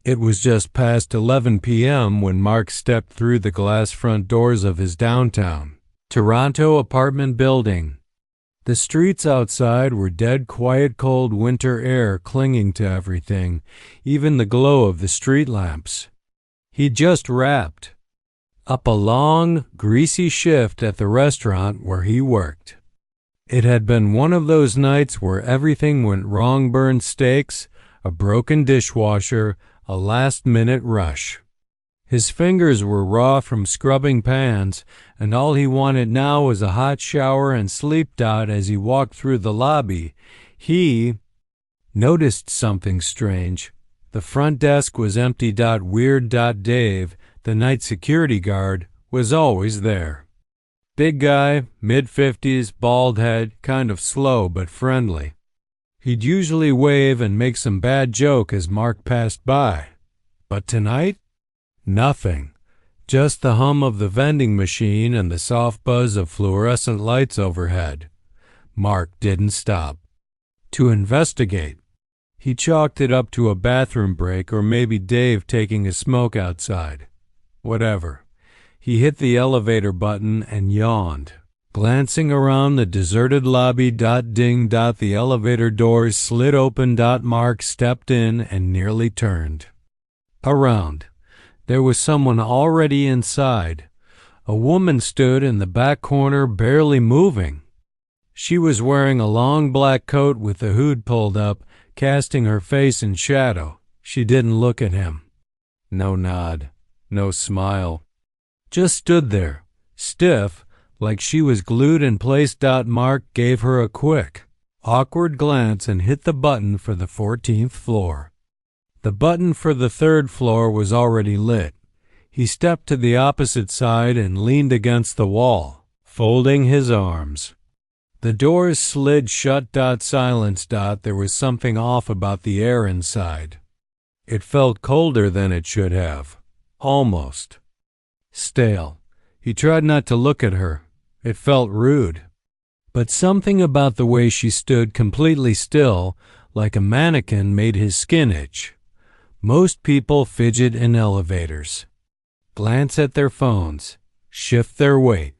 It was just past 11 p.m. when Mark stepped through the glass front doors of his downtown Toronto apartment building. The streets outside were dead quiet, cold winter air clinging to everything, even the glow of the street lamps. He just wrapped up a long, greasy shift at the restaurant where he worked. It had been one of those nights where everything went wrong: burned steaks, a broken dishwasher, a last-minute rush. His fingers were raw from scrubbing pans, and all he wanted now was a hot shower and sleep. As he walked through the lobby, he noticed something strange. The front desk was empty. Weird. Dave, the night security guard, was always there. Big guy, mid-50s, bald head, kind of slow but friendly. He'd usually wave and make some bad joke as Mark passed by. But tonight, nothing. Just the hum of the vending machine and the soft buzz of fluorescent lights overhead. Mark didn't stop to investigate. He chalked it up to a bathroom break, or maybe Dave taking a smoke outside. Whatever. He hit the elevator button and yawned, glancing around the deserted lobby. Ding. The elevator doors slid open. Mark stepped in and nearly turned around. There was someone already inside. A woman stood in the back corner, barely moving. She was wearing a long black coat with the hood pulled up, casting her face in shadow. She didn't look at him. No nod, no smile. Just stood there, stiff, like she was glued in place. Mark gave her a quick, awkward glance and hit the button for the 14th floor. The button for the 3rd floor was already lit. He stepped to the opposite side and leaned against the wall, folding his arms. The doors slid shut. Silence. There was something off about the air inside. It felt colder than it should have. Almost stale. He tried not to look at her. It felt rude. But something about the way she stood completely still, like a mannequin, made his skin itch. Most people fidget in elevators, glance at their phones, shift their weight.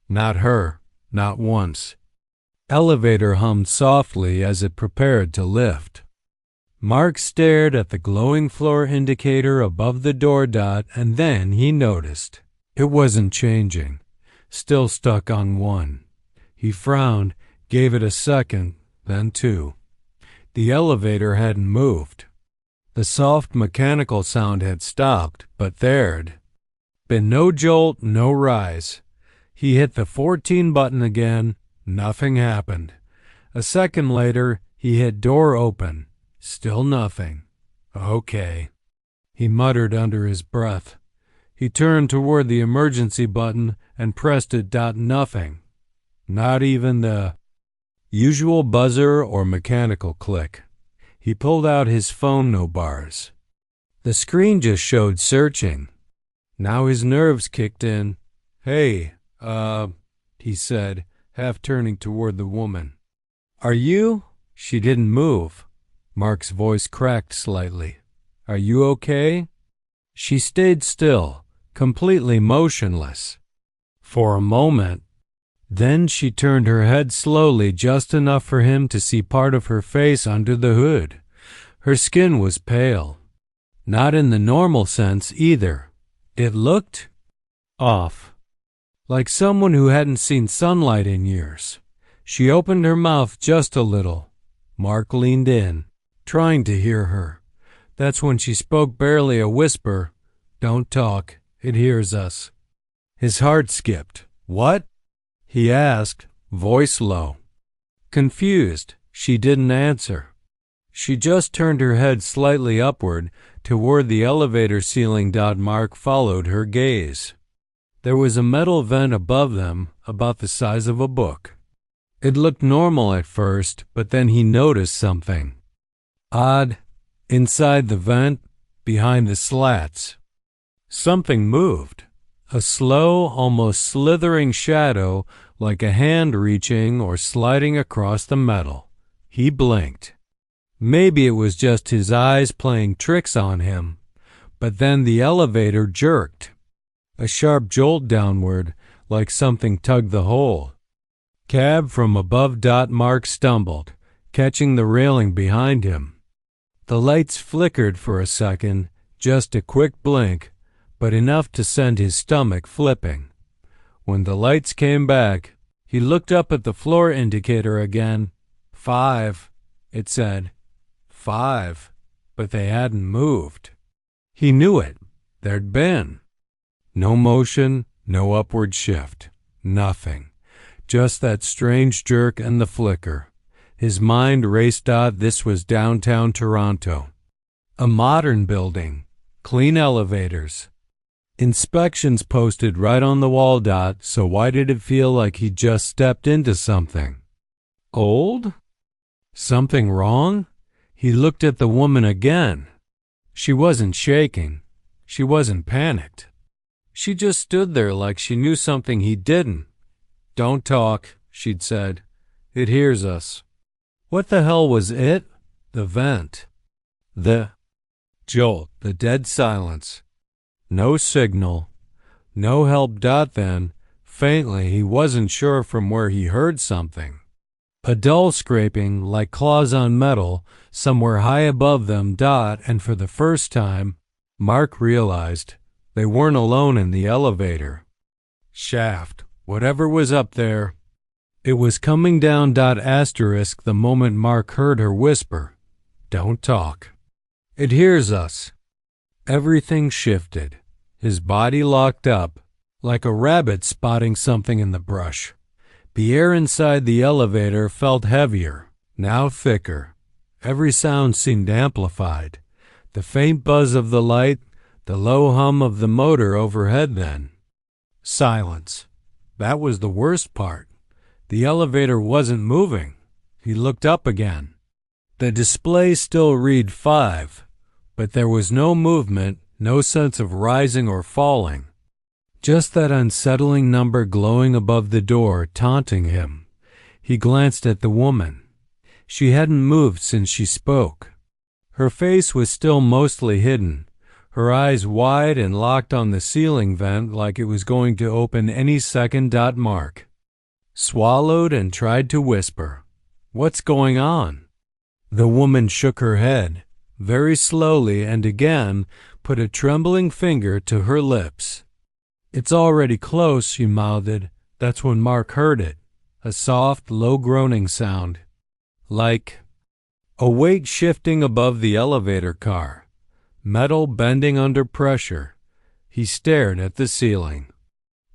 Not her, not once. Elevator hummed softly as it prepared to lift. Mark stared at the glowing floor indicator above the door. And then he noticed it wasn't changing, still stuck on 1. He frowned, gave it a second, then 2. The elevator hadn't moved. The soft mechanical sound had stopped, but there'd been no jolt, no rise. He hit the 14 button again. Nothing happened. A second later, he hit door open. Still nothing. Okay, he muttered under his breath. He turned toward the emergency button and pressed it. Nothing. Not even the usual buzzer or mechanical click. He pulled out his phone. No bars. The screen just showed searching. Now his nerves kicked in. Hey, he said, half turning toward the woman. Are you? She didn't move. Mark's voice cracked slightly. Are you okay? She stayed still, completely motionless. For a moment. Then she turned her head slowly, just enough for him to see part of her face under the hood. Her skin was pale. Not in the normal sense either. It looked off, like someone who hadn't seen sunlight in years. She opened her mouth just a little. Mark leaned in, trying to hear her. That's when she spoke, barely a whisper. Don't talk, it hears us. His heart skipped. What? He asked, voice low. Confused, she didn't answer. She just turned her head slightly upward toward the elevator ceiling. Mark followed her gaze. There was a metal vent above them, about the size of a book. It looked normal at first, but then he noticed something odd inside the vent, behind the slats. Something moved. A slow, almost slithering shadow, like a hand reaching or sliding across the metal. He blinked. Maybe it was just his eyes playing tricks on him, But then the elevator jerked. A sharp jolt downward, like something tugged the hole. Cab from above. Mark stumbled, catching the railing behind him. The lights flickered for a second, just a quick blink, but enough to send his stomach flipping. When the lights came back, he looked up at the floor indicator again. 5, it said. 5, but they hadn't moved. He knew it. There'd been no motion, no upward shift, nothing. Just that strange jerk and the flicker. His mind raced. This was downtown Toronto. A modern building, clean elevators, inspections posted right on the wall. So why did it feel like he just stepped into something? Old? Something wrong? He looked at the woman again. She wasn't shaking. She wasn't panicked. She just stood there like she knew something he didn't. "Don't talk," she'd said. "It hears us." What the hell was it? The vent. The jolt, the dead silence. No signal. No help. Then, faintly, he wasn't sure from where he heard something. A dull scraping, like claws on metal, somewhere high above them. And for the first time, Mark realized they weren't alone in the elevator shaft. Whatever was up there, it was coming down. The moment Mark heard her whisper, "Don't talk. It hears us." Everything shifted. His body locked up, like a rabbit spotting something in the brush. The air inside the elevator felt heavier, now thicker. Every sound seemed amplified. The faint buzz of the light, the low hum of the motor overhead. Then silence. That was the worst part. The elevator wasn't moving. He looked up again. The display still read 5, but there was no movement, no sense of rising or falling. Just that unsettling number glowing above the door, taunting him. He glanced at the woman. She hadn't moved since she spoke. Her face was still mostly hidden, her eyes wide and locked on the ceiling vent like it was going to open any second. Mark swallowed and tried to whisper, "What's going on?" The woman shook her head, very slowly, and again put a trembling finger to her lips. "It's already close," she mouthed. That's when Mark heard it, a soft, low groaning sound, like a weight shifting above the elevator car, metal bending under pressure. He stared at the ceiling.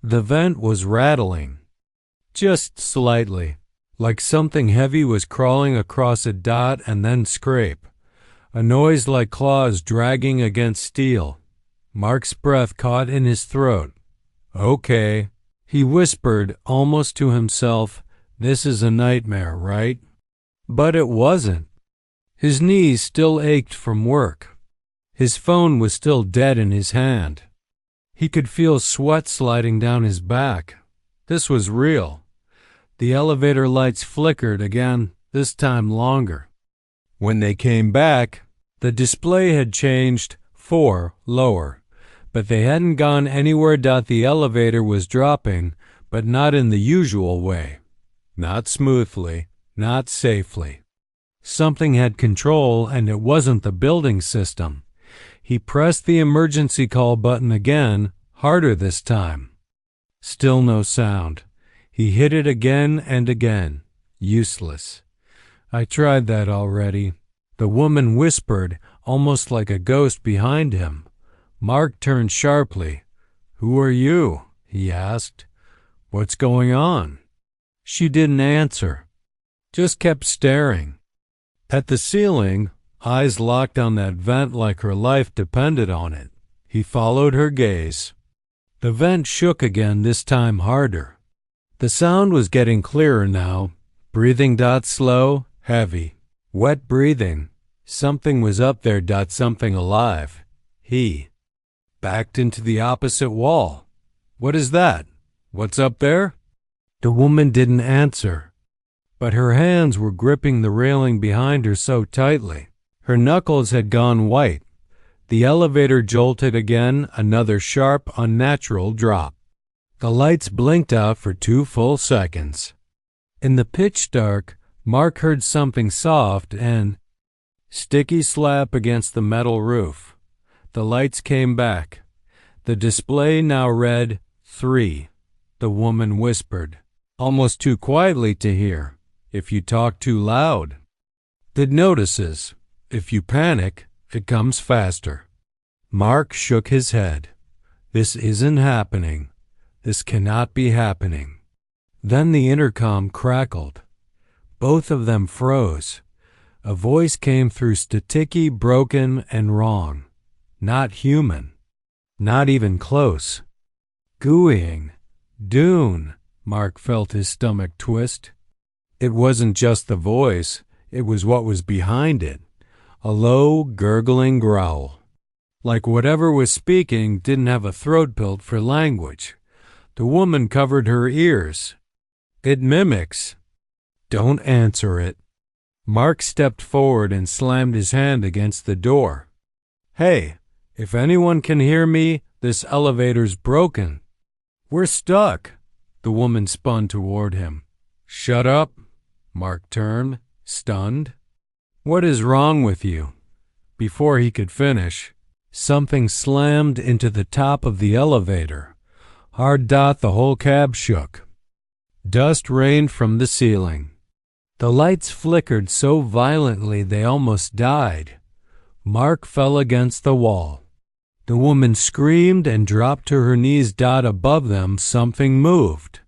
The vent was rattling, just slightly, like something heavy was crawling across it. And then scrape, a noise like claws dragging against steel. Mark's breath caught in his throat. "Okay," he whispered, almost to himself. "This is a nightmare, right?" But it wasn't. His knees still ached from work. His phone was still dead in his hand. He could feel sweat sliding down his back. This was real. The elevator lights flickered again, this time longer. When they came back, the display had changed, 4, lower, but they hadn't gone anywhere. The elevator was dropping, but not in the usual way. Not smoothly, not safely. Something had control, and it wasn't the building system. He pressed the emergency call button again, harder this time. Still no sound. He hit it again and again. Useless. "I tried that already," the woman whispered, almost like a ghost behind him. Mark turned sharply. "Who are you?" he asked. "What's going on?" She didn't answer, just kept staring at the ceiling, eyes locked on that vent like her life depended on it. He followed her gaze. The vent shook again, this time harder. The sound was getting clearer now. Breathing. Slow, heavy, wet breathing. Something was up there. Something alive. He backed into the opposite wall. "What is that? What's up there?" The woman didn't answer, but her hands were gripping the railing behind her so tightly. Her knuckles had gone white. The elevator jolted again, another sharp, unnatural drop. The lights blinked out for 2 full seconds. In the pitch dark, Mark heard something soft and sticky slap against the metal roof. The lights came back. The display now read 3. The woman whispered, almost too quietly to hear. If you talk too loud, it notices. If you panic, it comes faster. Mark shook his head. This isn't happening. This cannot be happening. Then the intercom crackled. Both of them froze. A voice came through staticky, broken, and wrong. Not human. Not even close. Gooeying. Dune. Mark felt his stomach twist. It wasn't just the voice. It was what was behind it. A low, gurgling growl. Like whatever was speaking didn't have a throat built for language. The woman covered her ears. It mimics. Don't answer it. Mark stepped forward and slammed his hand against the door. Hey, if anyone can hear me, this elevator's broken. We're stuck. The woman spun toward him. Shut up. Mark turned, stunned. What is wrong with you? Before he could finish, something slammed into the top of the elevator. Hard dot, the whole cab shook. Dust rained from the ceiling. The lights flickered so violently they almost died. Mark fell against the wall. The woman screamed and dropped to her knees. Above them, something moved.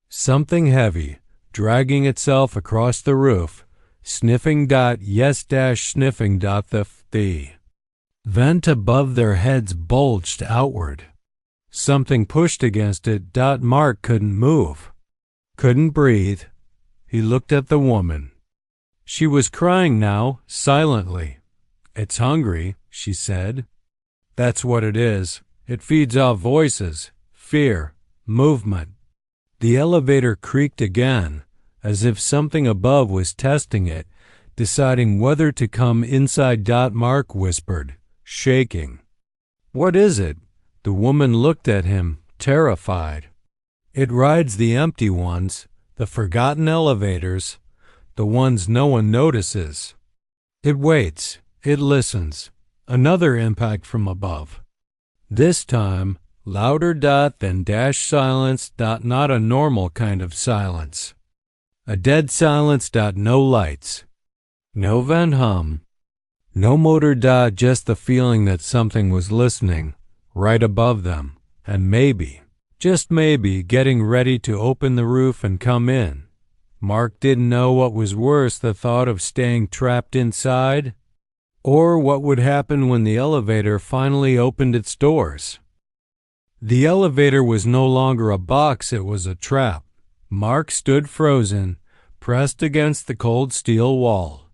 Something heavy, dragging itself across the roof. Sniffing. Yes, sniffing. The vent above their heads bulged outward. Something pushed against it. Mark couldn't move. Couldn't breathe. He looked at the woman. She was crying now, silently. It's hungry, she said. That's what it is. It feeds off voices, fear, movement. The elevator creaked again, as if something above was testing it, deciding whether to come inside. Mark whispered, shaking. What is it? The woman looked at him, terrified. It rides the empty ones, the forgotten elevators, the ones no one notices. It waits, it listens. Another impact from above. This time, louder. Then silence. Not a normal kind of silence. A dead silence. No lights. No vent hum. No motor. Just the feeling that something was listening, right above them, and maybe, just maybe, getting ready to open the roof and come in. Mark didn't know what was worse, the thought of staying trapped inside, or what would happen when the elevator finally opened its doors. The elevator was no longer a box, it was a trap. Mark stood frozen, pressed against the cold steel wall.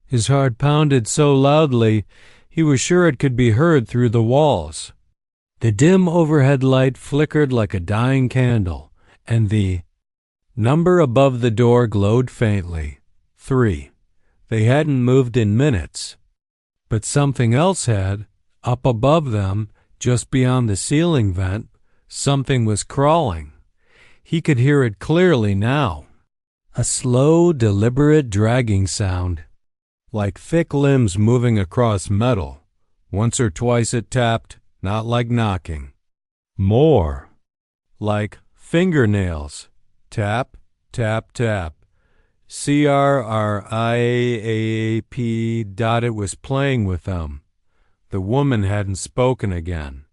His heart pounded so loudly, he was sure it could be heard through the walls. The dim overhead light flickered like a dying candle, and the number above the door glowed faintly. 3. They hadn't moved in minutes. But something else had. Up above them, just beyond the ceiling vent, something was crawling. He could hear it clearly now. A slow, deliberate dragging sound, like thick limbs moving across metal. Once or twice it tapped, not like knocking. More, like fingernails. Tap, tap, tap. CRRIAAP. It was playing with them. The woman hadn't spoken again.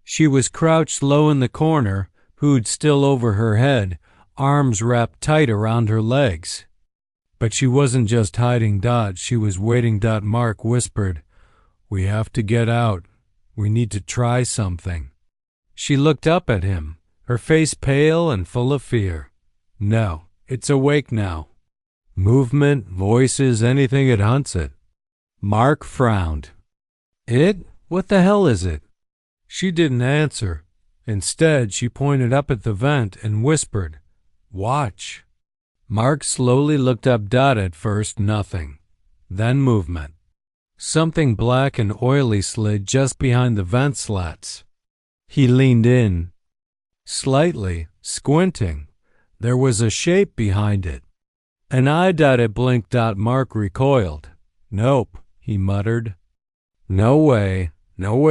She was crouched low in the corner, hood still over her head, arms wrapped tight around her legs. But she wasn't just hiding. She was waiting. Mark whispered, "We have to get out. We need to try something." She looked up at him, her face pale and full of fear. "No, it's awake now. Movement, voices, anything it hunts it." Mark frowned. "It? What the hell is it?" She didn't answer. Instead, she pointed up at the vent and whispered, "Watch." Mark slowly looked up. At first, nothing. Then movement. Something black and oily slid just behind the vent slats. He leaned in, slightly, squinting. There was a shape behind it. An eye it blinked. Mark recoiled. "Nope," he muttered. No way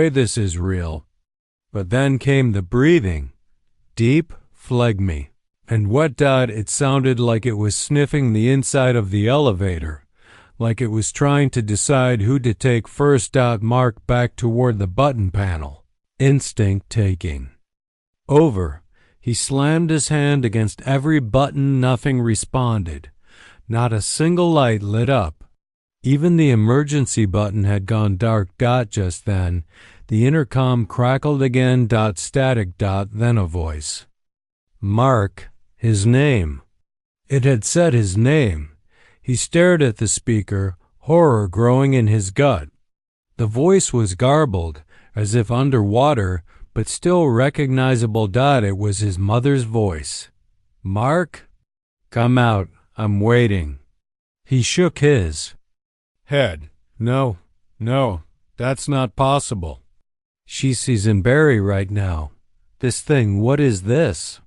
this is real." But then came the breathing. Deep, phlegmy, and wet. It sounded like it was sniffing the inside of the elevator, like it was trying to decide who to take first. Mark backed toward the button panel. Instinct taking over. He slammed his hand against every button. Nothing responded. Not a single light lit up. Even the emergency button had gone dark. Just then, the intercom crackled again. Static. Then a voice. Mark. His name. It had said his name. He stared at the speaker, horror growing in his gut. The voice was garbled, as if underwater, but still recognizable. It was his mother's voice. "Mark? Come out. I'm waiting." He shook his head. No, that's not possible. She's in Barry right now. This thing, what is this?"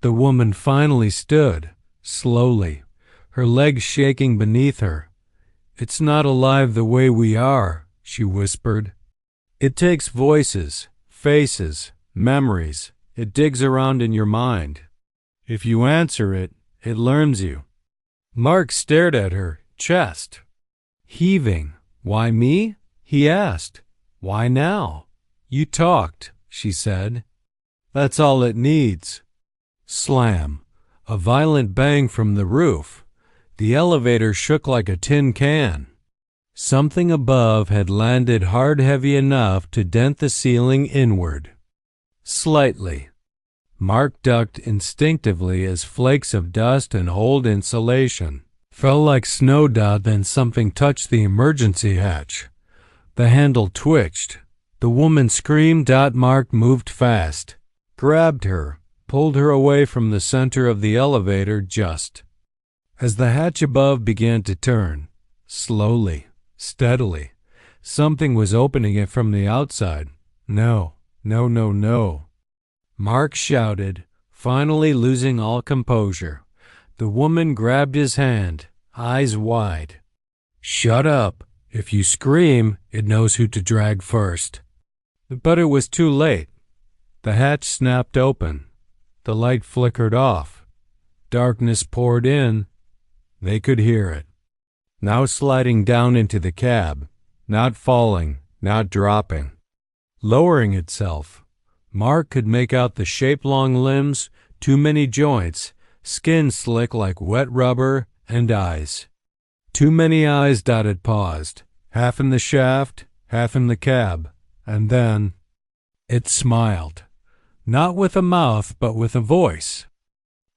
The woman finally stood, slowly, her legs shaking beneath her. "It's not alive the way we are," she whispered. "It takes voices, faces, memories. It digs around in your mind. If you answer it, it learns you." Mark stared at her, chest heaving. "Why me?" he asked. "Why now?" "You talked," she said. "That's all it needs." Slam. A violent bang from the roof. The elevator shook like a tin can. Something above had landed hard, heavy enough to dent the ceiling inward. Slightly. Mark ducked instinctively as flakes of dust and old insulation fell like snow. Then something touched the emergency hatch. The handle twitched. The woman screamed. Mark moved fast, grabbed her, pulled her away from the center of the elevator just as the hatch above began to turn. Slowly, steadily, something was opening it from the outside. No. Mark shouted, finally losing all composure. The woman grabbed his hand, eyes wide. "Shut up. If you scream, it knows who to drag first." But it was too late. The hatch snapped open. The light flickered off. Darkness poured in. They could hear it. Now sliding down into the cab, not falling, not dropping. Lowering itself. Mark could make out the shape-long limbs, too many joints, skin slick like wet rubber, and eyes. Too many eyes. It paused, half in the shaft, half in the cab, and then it smiled. Not with a mouth, but with a voice.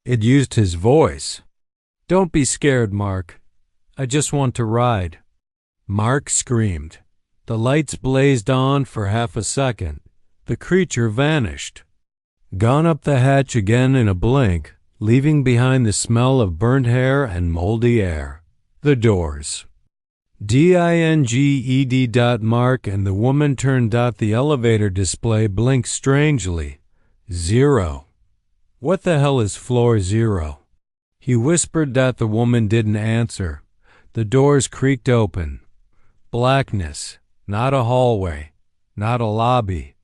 It used his voice. "Don't be scared, Mark. I just want to ride." Mark screamed. The lights blazed on for half a second. The creature vanished. Gone up the hatch again in a blink, leaving behind the smell of burnt hair and moldy air. The doors. DINGED. Mark and the woman turned. The elevator display blinked strangely. 0. "What the hell is floor 0? He whispered. The woman didn't answer. The doors creaked open. Blackness. Not a hallway. Not a lobby.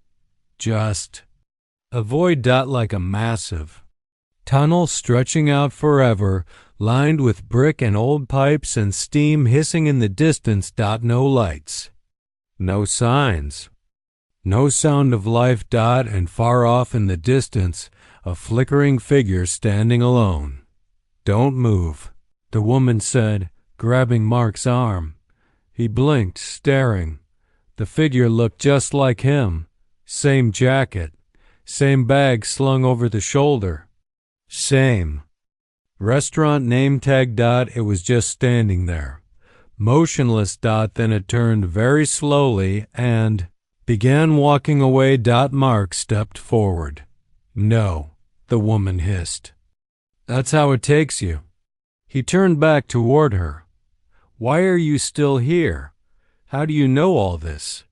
Just a void. Like a massive tunnel stretching out forever, lined with brick and old pipes and steam hissing in the distance. No lights. No signs. No sound of life. And far off in the distance, a flickering figure standing alone. "Don't move," the woman said, grabbing Mark's arm. He blinked, staring. The figure looked just like him. Same jacket. Same bag slung over the shoulder. Same restaurant name tag. It was just standing there, motionless. Then it turned very slowly and began walking away. Mark stepped forward. "No," the woman hissed. "That's how it takes you." He turned back toward her. "Why are you still here?" How do you know all this?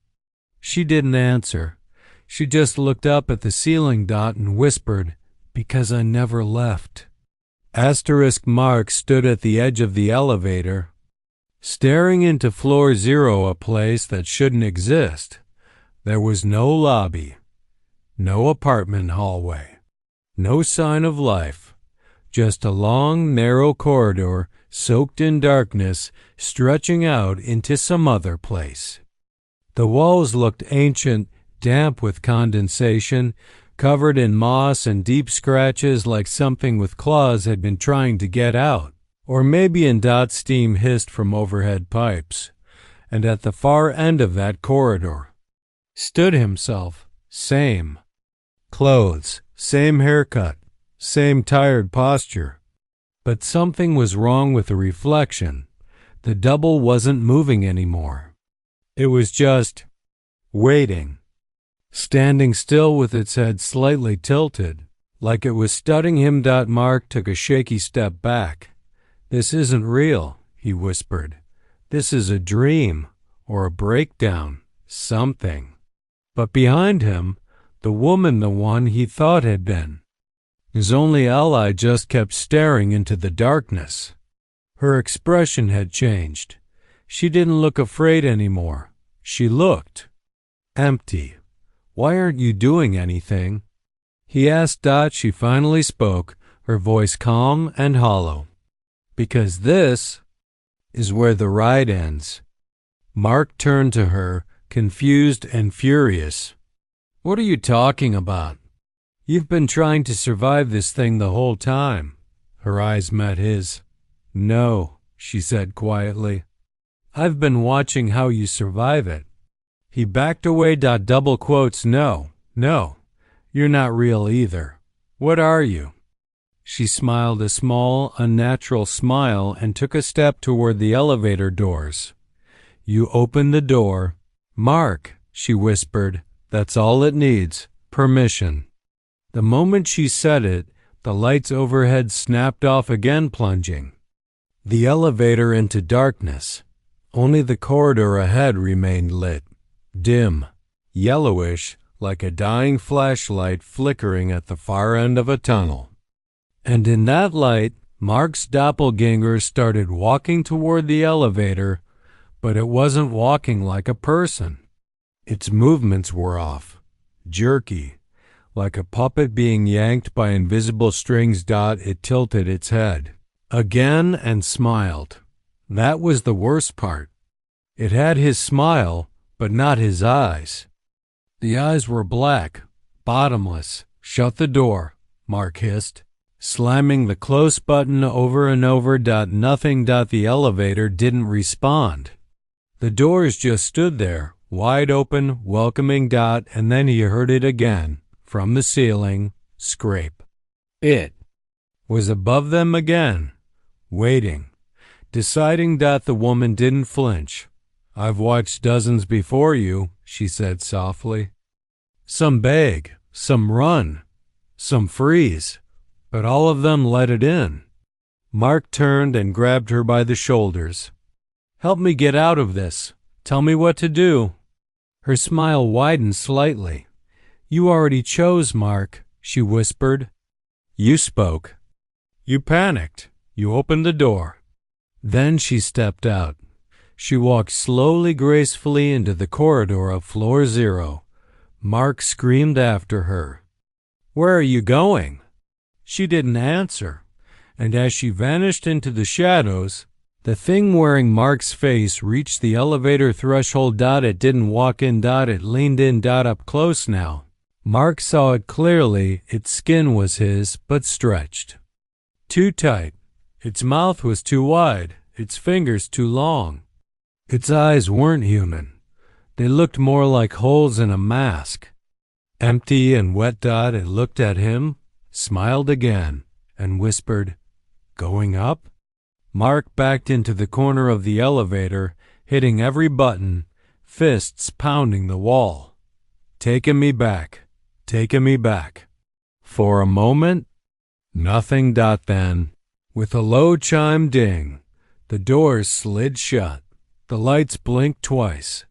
She didn't answer. She just looked up at the ceiling dot and whispered, because I never left. Mark stood at the edge of the elevator, staring into floor 0, a place that shouldn't exist. There was no lobby, no apartment hallway, no sign of life, just a long, narrow corridor soaked in darkness stretching out into some other place. The walls looked ancient, damp with condensation, covered in moss and deep scratches like something with claws had been trying to get out. Or maybe in dot steam hissed from overhead pipes. And at the far end of that corridor stood himself, same clothes, same haircut, same tired posture. But something was wrong with the reflection. The double wasn't moving anymore. It was just waiting, standing still with its head slightly tilted, like it was studying him. Mark took a shaky step back. This isn't real, he whispered. This is a dream, or a breakdown, something. But behind him, the woman, the one he thought had been, his only ally, just kept staring into the darkness. Her expression had changed. She didn't look afraid anymore. She looked empty. Why aren't you doing anything? He asked. She finally spoke, her voice calm and hollow. Because this is where the ride ends. Mark turned to her, confused and furious. What are you talking about? You've been trying to survive this thing the whole time. Her eyes met his. No, she said quietly. I've been watching how you survive it. He backed away. Double quotes. No, you're not real either. What are you? She smiled a small, unnatural smile and took a step toward the elevator doors. You open the door. Mark, she whispered, that's all it needs, permission. The moment she said it, the lights overhead snapped off again, plunging the elevator into darkness. Only the corridor ahead remained lit, dim, yellowish, like a dying flashlight flickering at the far end of a tunnel. And in that light, Mark's doppelganger started walking toward the elevator, but it wasn't walking like a person. Its movements were off, jerky, like a puppet being yanked by invisible strings. It tilted its head again and smiled. That was the worst part. It had his smile, but not his eyes. The eyes were black, bottomless. Shut the door, Mark hissed, slamming the close button over and over. Nothing. The elevator didn't respond. The doors just stood there, wide open, welcoming. And then he heard it again, from the ceiling, scrape. It was above them again, waiting, deciding. The woman didn't flinch. I've watched dozens before you, she said softly. Some beg, some run, some freeze, but all of them let it in. Mark turned and grabbed her by the shoulders. Help me get out of this. Tell me what to do. Her smile widened slightly. You already chose, Mark, she whispered. You spoke. You panicked. You opened the door. Then she stepped out. She walked slowly, gracefully into the corridor of floor 0. Mark screamed after her. Where are you going? She didn't answer, and as she vanished into the shadows, the thing wearing Mark's face reached the elevator threshold. It didn't walk in. It leaned in. Up close now. Mark saw it clearly. Its skin was his, but stretched too tight. Its mouth was too wide, its fingers too long. Its eyes weren't human. They looked more like holes in a mask. Empty and wet. It looked at him, smiled again, and whispered, Going up? Mark backed into the corner of the elevator, hitting every button, fists pounding the wall. Taking me back. Taking me back. For a moment, nothing. Then, with a low chime ding, the doors slid shut. The lights blinked twice.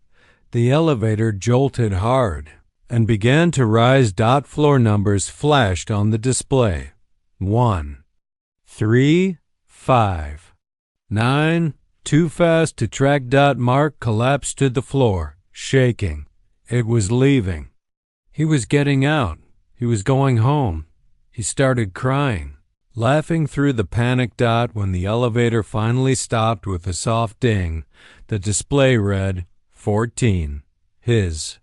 The elevator jolted hard and began to rise. Floor numbers flashed on the display. 1, 3, 5, 9. Too fast to track. Mark collapsed to the floor, shaking. It was leaving. He was getting out. He was going home. He started crying, laughing through the panic. When the elevator finally stopped with a soft ding, the display read 14. His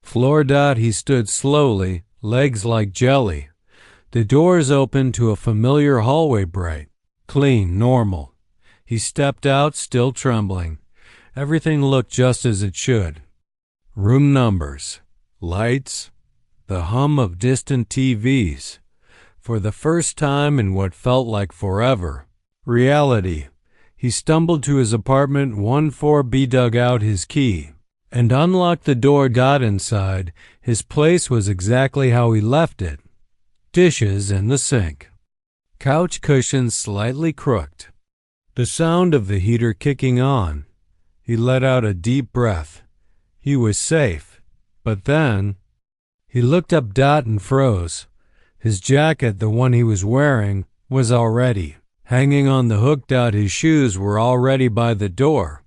floor. He stood slowly, legs like jelly. The doors opened to a familiar hallway, bright, clean, normal. He stepped out, still trembling. Everything looked just as it should. Room numbers, lights, the hum of distant TVs. For the first time in what felt like forever, reality. He stumbled to his apartment 14B, dug out his key, and unlocked the door. Got inside. His place was exactly how he left it. Dishes in the sink. Couch cushions slightly crooked. The sound of the heater kicking on. He let out a deep breath. He was safe. But then he looked up. And froze. His jacket, the one he was wearing, was already hanging on the hook. His shoes were already by the door.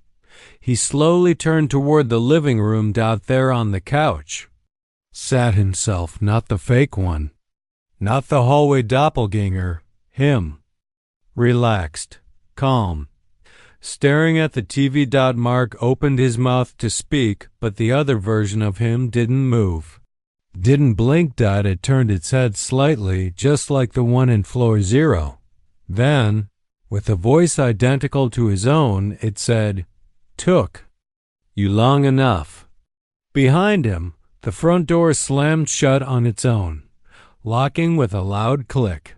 He slowly turned toward the living room. There on the couch sat himself, not the fake one, not the hallway doppelganger, him. Relaxed, calm, staring at the TV. Mark opened his mouth to speak, but the other version of him didn't move. Didn't blink. It turned its head slightly, just like the one in floor 0. Then, with a voice identical to his own, it said, "Took you long enough." Behind him, the front door slammed shut on its own, locking with a loud click.